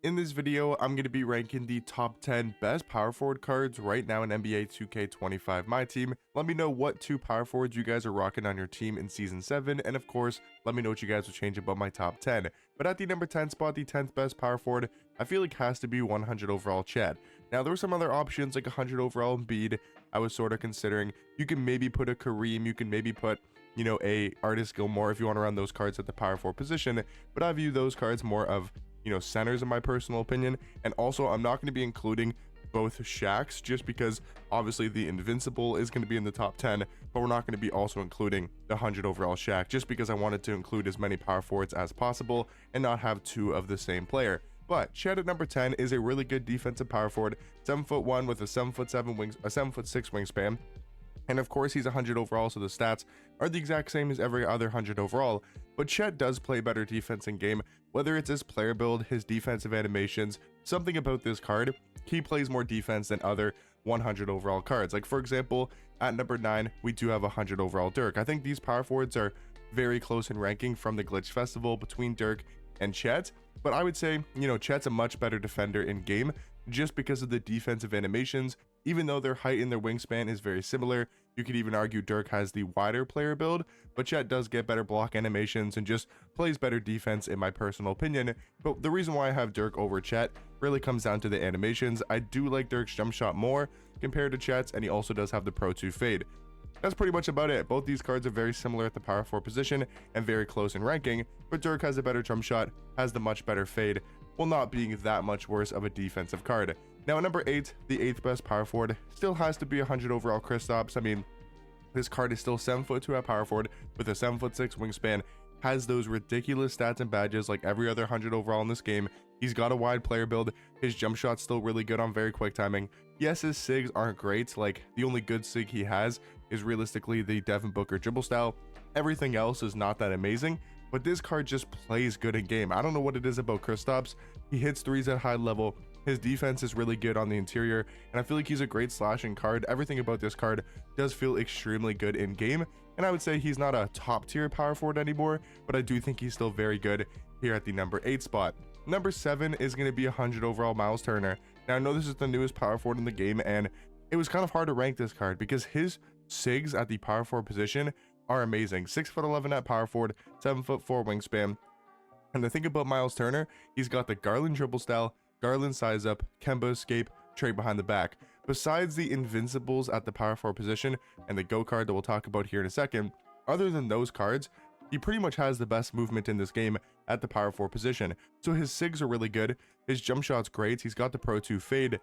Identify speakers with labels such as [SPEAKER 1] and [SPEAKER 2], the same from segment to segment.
[SPEAKER 1] In this video, I'm going to be ranking the top 10 best power forward cards right now in NBA 2K25 My Team. Let me know what two power forwards you guys are rocking on your team in Season 7, and of course, let me know what you guys will change about my top 10. But at the number 10 spot, the 10th best power forward, I feel like has to be 100 overall Chet. Now, there were some other options like 100 overall Embiid I was sort of considering. You can maybe put a Kareem, you can maybe put a Artist Gilmore if you want to run those cards at the power forward position, but I view those cards more of centers in my personal opinion. And also, I'm not going to be including both Shaqs just because obviously the Invincible is going to be in the top 10, but we're not going to be also including the 100 overall Shaq just because I wanted to include as many power forwards as possible and not have two of the same player. But Chet at number 10 is a really good defensive power forward, 7'1" with a 7'6" wingspan. And of course, he's 100 overall, so the stats are the exact same as every other 100 overall. But Chet does play better defense in game, whether it's his player build, his defensive animations, something about this card, he plays more defense than other 100 overall cards. Like, for example, at number 9, we do have 100 overall Dirk. I think these power forwards are very close in ranking from the Glitch Festival between Dirk and Chet. But I would say, Chet's a much better defender in game just because of the defensive animations. Even though their height and their wingspan is very similar, you could even argue Dirk has the wider player build, but Chet does get better block animations and just plays better defense in my personal opinion. But the reason why I have Dirk over Chet really comes down to the animations. I do like Dirk's jump shot more compared to Chet's, and he also does have the Pro 2 fade. That's pretty much about it. Both these cards are very similar at the power 4 position and very close in ranking, but Dirk has a better jump shot, has the much better fade, while not being that much worse of a defensive card. Now at number 8, the 8th best power forward still has to be 100 overall Kristaps. I mean, this card is still 7'2" at power forward with a 7'6" wingspan, has those ridiculous stats and badges like every other 100 overall in this game. He's got a wide player build, his jump shot's still really good on very quick timing. Yes, his sigs aren't great, like the only good sig he has is realistically the Devin Booker dribble style. Everything else is not that amazing, but this card just plays good in game. I don't know what it is about Kristaps. He hits threes at high level. His defense is really good on the interior, and I feel like he's a great slashing card. Everything about this card does feel extremely good in game, and I would say he's not a top tier power forward anymore, but I do think he's still very good here at the number 8 spot. Number 7 is going to be 100 overall Myles Turner. Now, I know this is the newest power forward in the game, and it was kind of hard to rank this card because his sigs at the power forward position are amazing. 6'11" at power forward, 7'4" wingspan. And the thing about Myles Turner, he's got the Garland dribble style, Garland size up, Kemba escape, trade behind the back. Besides the Invincibles at the power forward position and the Go card that we'll talk about here in a second, other than those cards, he pretty much has the best movement in this game at the power forward position. So his sigs are really good, his jump shot's great, he's got the Pro 2 fade.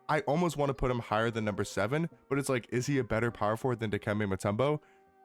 [SPEAKER 1] I almost want to put him higher than number 7, but it's like, is he a better power forward than Dikembe Mutombo?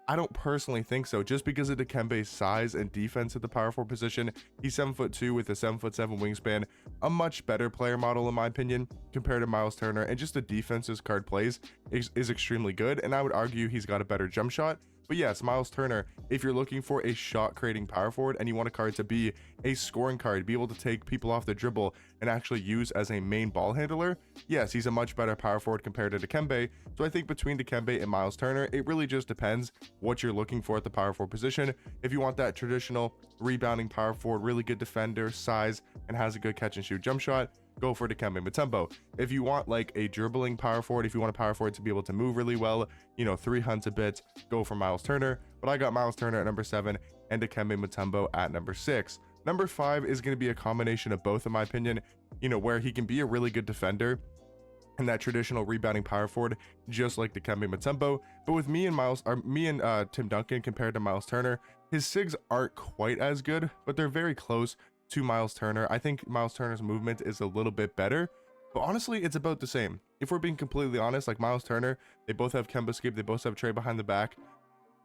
[SPEAKER 1] I don't personally think so, just because of Dikembe's size and defense at the power forward position. He's 7'2" with a 7'7" wingspan, a much better player model in my opinion compared to Myles Turner, and just the defense this card plays is extremely good, and I would argue he's got a better jump shot. But yes, Myles Turner, if you're looking for a shot creating power forward and you want a card to be a scoring card, be able to take people off the dribble and actually use as a main ball handler, yes, he's a much better power forward compared to Dikembe. So I think between Dikembe and Myles Turner, it really just depends what you're looking for at the power forward position. If you want that traditional rebounding power forward, really good defender, size, and has a good catch and shoot jump shot, go for Dikembe Mutombo. If you want like a dribbling power forward, if you want a power forward to be able to move really well, 3 hunts a bit, go for Myles Turner. But I got Myles Turner at number 7 and Dikembe Mutombo at number 6. Number 5 is going to be a combination of both in my opinion, where he can be a really good defender and that traditional rebounding power forward, just like Dikembe Mutombo. But with me and Tim Duncan compared to Myles Turner, his sigs aren't quite as good, but they're very close to Myles Turner. I think Myles Turner's movement is a little bit better, but honestly, it's about the same. If we're being completely honest, like Myles Turner, they both have Kemba escape, they both have trade behind the back.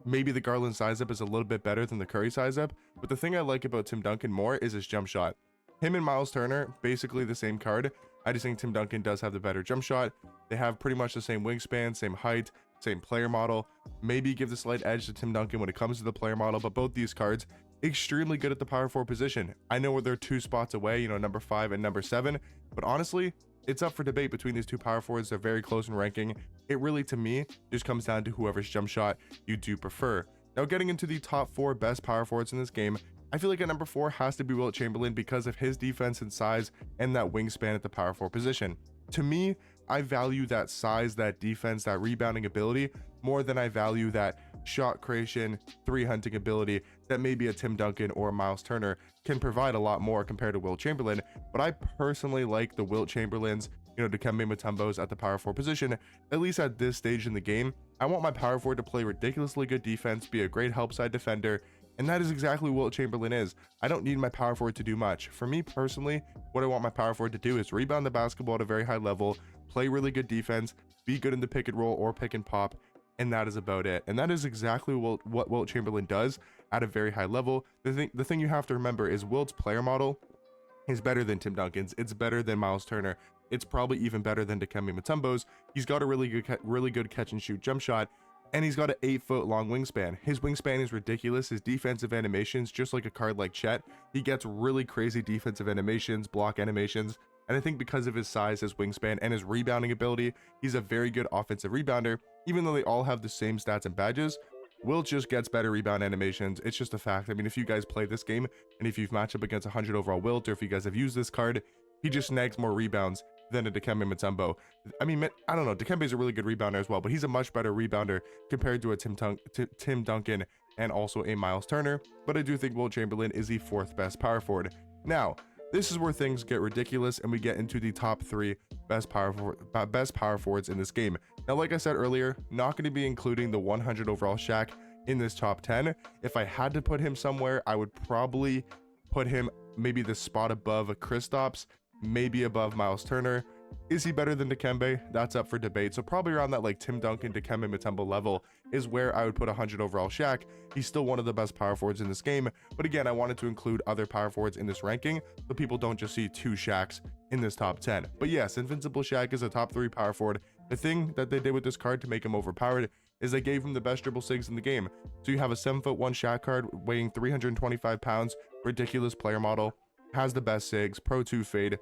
[SPEAKER 1] Maybe the Garland size up is a little bit better than the Curry size up, but the thing I like about Tim Duncan more is his jump shot. Him and Myles Turner, basically the same card. I just think Tim Duncan does have the better jump shot. They have pretty much the same wingspan, same height, same player model. Maybe give the slight edge to Tim Duncan when it comes to the player model, but both these cards extremely good at the power forward position. I know where they're 2 spots away, number 5 and number 7, but honestly, it's up for debate between these two power forwards. They're very close in ranking. It really, to me, just comes down to whoever's jump shot you do prefer. Now, getting into the top 4 best power forwards in this game, I feel like at number 4 has to be Wilt Chamberlain because of his defense and size and that wingspan at the power forward position. To me, I value that size, that defense, that rebounding ability more than I value that shot creation, 3 hunting ability that maybe a Tim Duncan or a Miles Turner can provide a lot more compared to Wilt Chamberlain. But I personally like the Wilt Chamberlains, Dikembe Mutombos at the power forward position, at least at this stage in the game. I want my power forward to play ridiculously good defense, be a great help side defender, and that is exactly what Wilt Chamberlain is. I don't need my power forward to do much. For me personally, what I want my power forward to do is rebound the basketball at a very high level, play really good defense, be good in the pick and roll or pick and pop, and that is about it. And that is exactly what Wilt Chamberlain does at a very high level. The thing you have to remember is Wilt's player model is better than Tim Duncan's. It's better than Miles Turner. It's probably even better than Dikembe Mutombos. He's got a really good catch and shoot jump shot, and he's got an 8-foot long wingspan. His wingspan is ridiculous. His defensive animations, just like a card like Chet, he gets really crazy defensive animations, block animations. And I think because of his size, his wingspan, and his rebounding ability, he's a very good offensive rebounder. Even though they all have the same stats and badges, Wilt just gets better rebound animations. It's just a fact. I mean, if you guys play this game, and if you've matched up against 100 overall Wilt, or if you guys have used this card, he just snags more rebounds than a Dikembe Mutombo. I mean, I don't know, Dikembe's a really good rebounder as well, but he's a much better rebounder compared to a Tim Duncan and also a Miles Turner. But I do think Wilt Chamberlain is the 4th best power forward. Now, this is where things get ridiculous and we get into the top 3 best power forwards in this game. Now, like I said earlier, not going to be including the 100 overall Shaq in this top 10. If I had to put him somewhere, I would probably put him maybe the spot above Kristaps, maybe above Miles Turner. Is he better than Dikembe? That's up for debate. So probably around that like Tim Duncan, Dikembe Mutombo level is where I would put 100 overall Shaq. He's still one of the best power forwards in this game. But again, I wanted to include other power forwards in this ranking so people don't just see 2 Shaqs in this top 10. But yes, Invincible Shaq is a top 3 power forward. The thing that they did with this card to make him overpowered is they gave him the best dribble sigs in the game. So you have a 7'1" Shaq card weighing 325 pounds, ridiculous player model, has the best sigs, Pro 2 fade.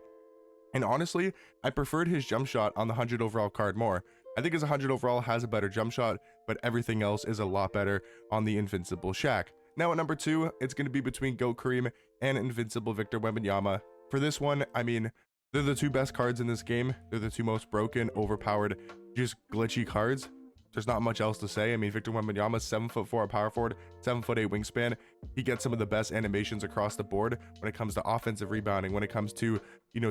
[SPEAKER 1] And honestly, I preferred his jump shot on the 100 overall card more. I think his 100 overall has a better jump shot, but everything else is a lot better on the Invincible Shaq. Now at number 2, it's going to be between GOAT Kareem and Invincible Victor Wembanyama. For this one, I mean, they're the 2 best cards in this game. They're the 2 most broken, overpowered, just glitchy cards. There's not much else to say. I mean, Victor Wembanyama, 7'4" power forward, 7'8" wingspan. He gets some of the best animations across the board when it comes to offensive rebounding, when it comes to,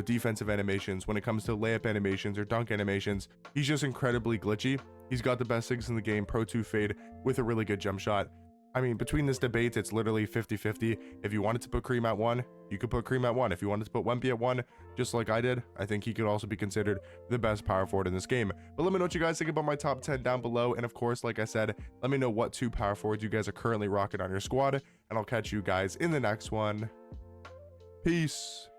[SPEAKER 1] defensive animations, when it comes to layup animations or dunk animations. He's just incredibly glitchy. He's got the best sigs in the game, Pro 2 fade with a really good jump shot. I mean, between this debate, it's literally 50-50. If you wanted to put Kareem at 1, you could put Kareem at 1. If you wanted to put Wemby at 1, just like I did, I think he could also be considered the best power forward in this game. But let me know what you guys think about my top 10 down below. And of course, like I said, let me know what 2 power forwards you guys are currently rocking on your squad. And I'll catch you guys in the next one. Peace.